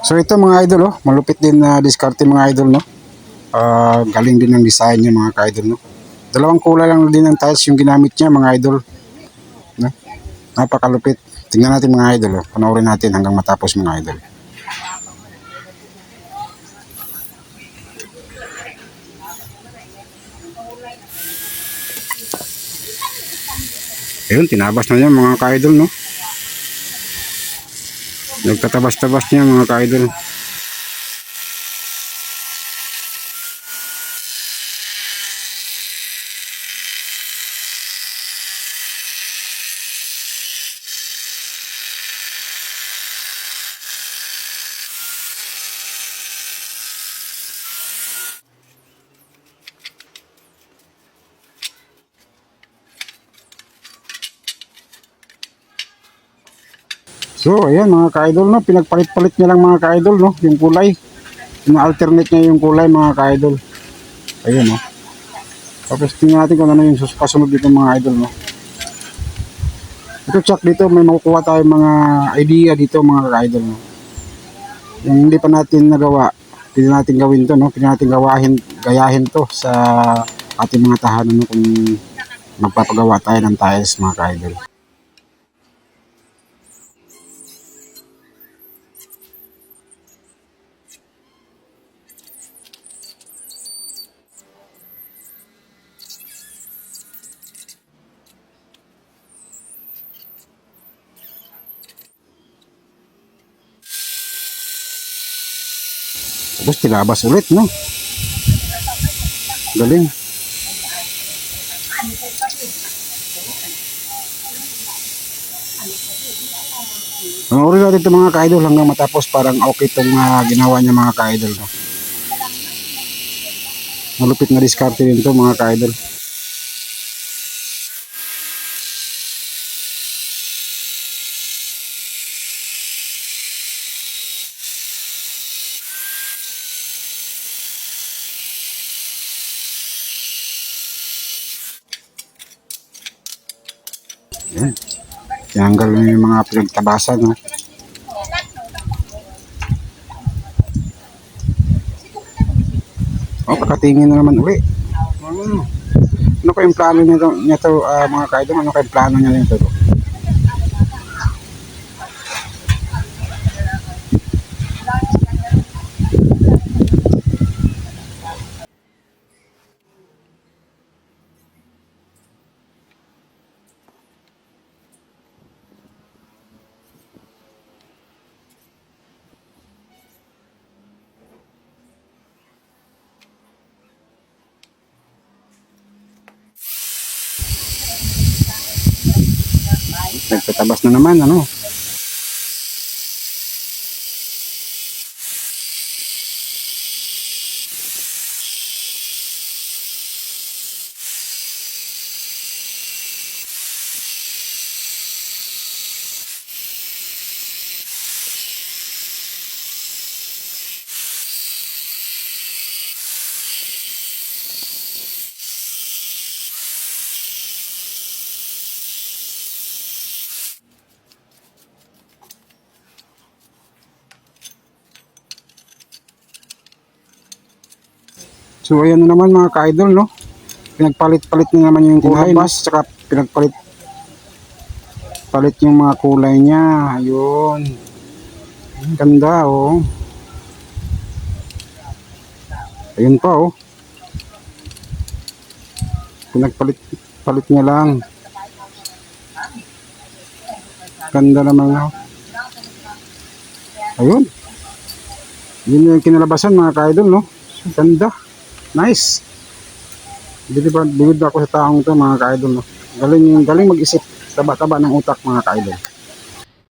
So ito mga idol, oh, malupit din na diskarte mga idol, no. Galing din ng design niya mga ka-idol, no. Dalawang kulay lang din ng tiles yung ginamit niya mga idol, no. Napakalupit. Tingnan natin mga idol, oh. Panoorin natin hanggang matapos mga idol. Ayun, tinabas na niya mga ka-idol, no. Nagtatabas-tabas niya mga ka-idol. So ayan mga ka-idol, no, pinagpalit-palit niya lang mga ka-idol, no, yung kulay. Ina-alternate niya yung kulay mga ka-idol. Ayun, no. Tapos tingnan natin kung ano yung kasunod dito mga idol, no. Ito check dito, may makukuha tayo mga idea dito mga ka-idol, no. Yung hindi pa natin nagawa, pwede natin gawin to, no. Pwede natin gayahin to sa ating mga tahanan, no, kung magpapagawa tayo ng tiles mga ka-idol. Tapos tinabas ulit, no. Galing. Panoorin natin ito mga ka-idol hanggang matapos. Parang okay itong ginawa niya mga ka-idol, no. Malupit na diskarte din ito mga ka-idol. Yan. Tinanggal na yung mga pinagtabasan, no. O, pakatingin na naman uli. Ano kayong plano niya to mga ka-idol? Ano kayong plano niya nito? Nagtatabas na naman, ano. So ayan na naman mga ka-idol, no. Pinagpalit-palit na naman yung kulay, no? Saka pinagpalit yung mga kulay niya. Ayun. Ang ganda, oh. Ayun pa, oh. Pinagpalit niya lang. Ganda naman, oh. Ayun. Yun yung kinalabasan mga ka-idol, no. Ganda. Nice. Bilib ako sa taong to mga ka-idol, no. Galing mag-isip, taba-taba ng utak mga ka-idol.